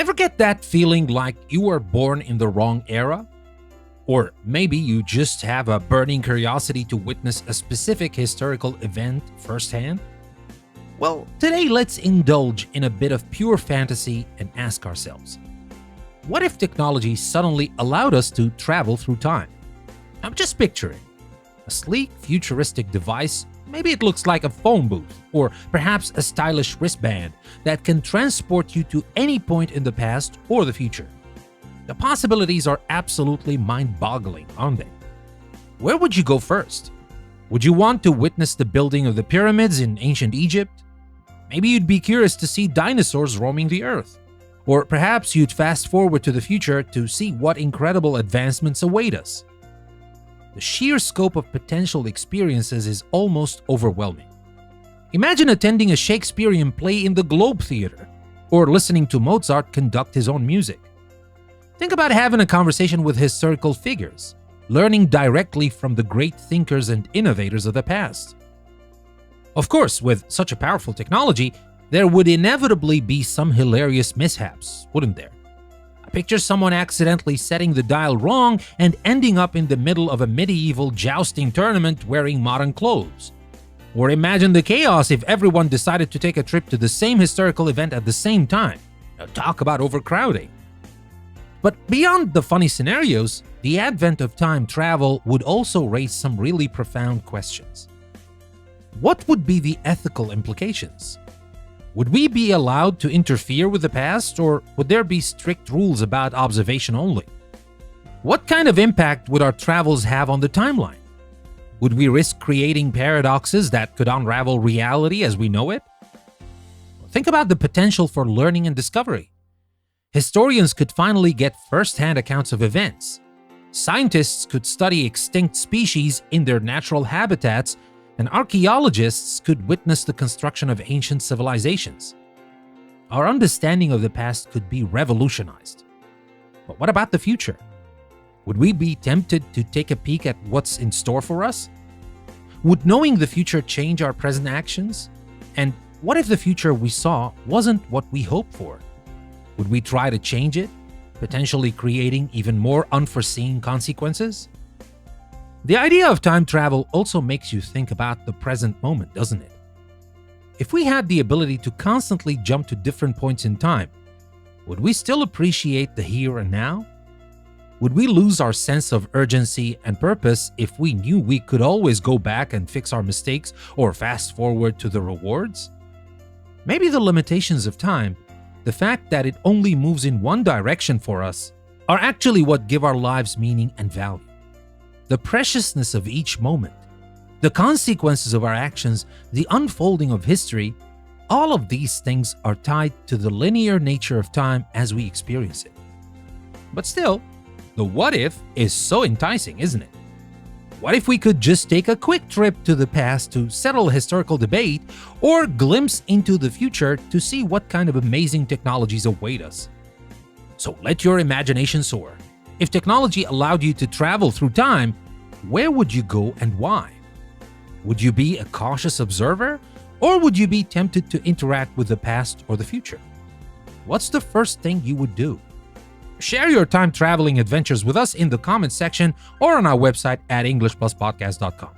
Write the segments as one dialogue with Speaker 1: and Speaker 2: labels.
Speaker 1: Ever get that feeling like you were born in the wrong era? Or maybe you just have a burning curiosity to witness a specific historical event firsthand? Well, today let's indulge in a bit of pure fantasy and ask ourselves, what if technology suddenly allowed us to travel through time? I'm just picturing a sleek, futuristic device. Maybe it looks like a phone booth, or perhaps a stylish wristband that can transport you to any point in the past or the future. The possibilities are absolutely mind-boggling, aren't they? Where would you go first? Would you want to witness the building of the pyramids in ancient Egypt? Maybe you'd be curious to see dinosaurs roaming the earth. Or perhaps you'd fast forward to the future to see what incredible advancements await us. The sheer scope of potential experiences is almost overwhelming. Imagine attending a Shakespearean play in the Globe Theatre, or listening to Mozart conduct his own music. Think about having a conversation with historical figures, learning directly from the great thinkers and innovators of the past. Of course, with such a powerful technology, there would inevitably be some hilarious mishaps, wouldn't there? Picture someone accidentally setting the dial wrong and ending up in the middle of a medieval jousting tournament wearing modern clothes. Or imagine the chaos if everyone decided to take a trip to the same historical event at the same time. Now, talk about overcrowding. But beyond the funny scenarios, the advent of time travel would also raise some really profound questions. What would be the ethical implications? Would we be allowed to interfere with the past, or would there be strict rules about observation only? What kind of impact would our travels have on the timeline? Would we risk creating paradoxes that could unravel reality as we know it? Think about the potential for learning and discovery. Historians could finally get first-hand accounts of events. Scientists could study extinct species in their natural habitats, and archaeologists could witness the construction of ancient civilizations. Our understanding of the past could be revolutionized. But what about the future? Would we be tempted to take a peek at what's in store for us? Would knowing the future change our present actions? And what if the future we saw wasn't what we hoped for? Would we try to change it, potentially creating even more unforeseen consequences? The idea of time travel also makes you think about the present moment, doesn't it? If we had the ability to constantly jump to different points in time, would we still appreciate the here and now? Would we lose our sense of urgency and purpose if we knew we could always go back and fix our mistakes or fast forward to the rewards? Maybe the limitations of time, the fact that it only moves in one direction for us, are actually what give our lives meaning and value. The preciousness of each moment, the consequences of our actions, the unfolding of history, all of these things are tied to the linear nature of time as we experience it. But still, the what if is so enticing, isn't it? What if we could just take a quick trip to the past to settle a historical debate, or glimpse into the future to see what kind of amazing technologies await us? So let your imagination soar. If technology allowed you to travel through time, where would you go and why? Would you be a cautious observer, or would you be tempted to interact with the past or the future? What's the first thing you would do? Share your time traveling adventures with us in the comments section or on our website at EnglishPlusPodcast.com.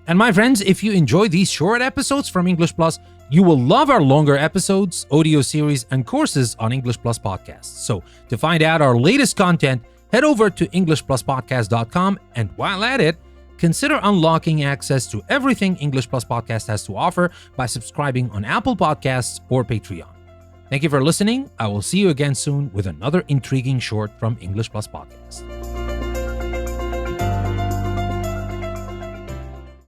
Speaker 1: And my friends, if you enjoy these short episodes from English Plus, you will love our longer episodes, audio series, and courses on English Plus Podcasts. So to find out our latest content, head over to EnglishPlusPodcast.com, and while at it, consider unlocking access to everything English Plus Podcast has to offer by subscribing on Apple Podcasts or Patreon. Thank you for listening. I will see you again soon with another intriguing short from English Plus Podcast.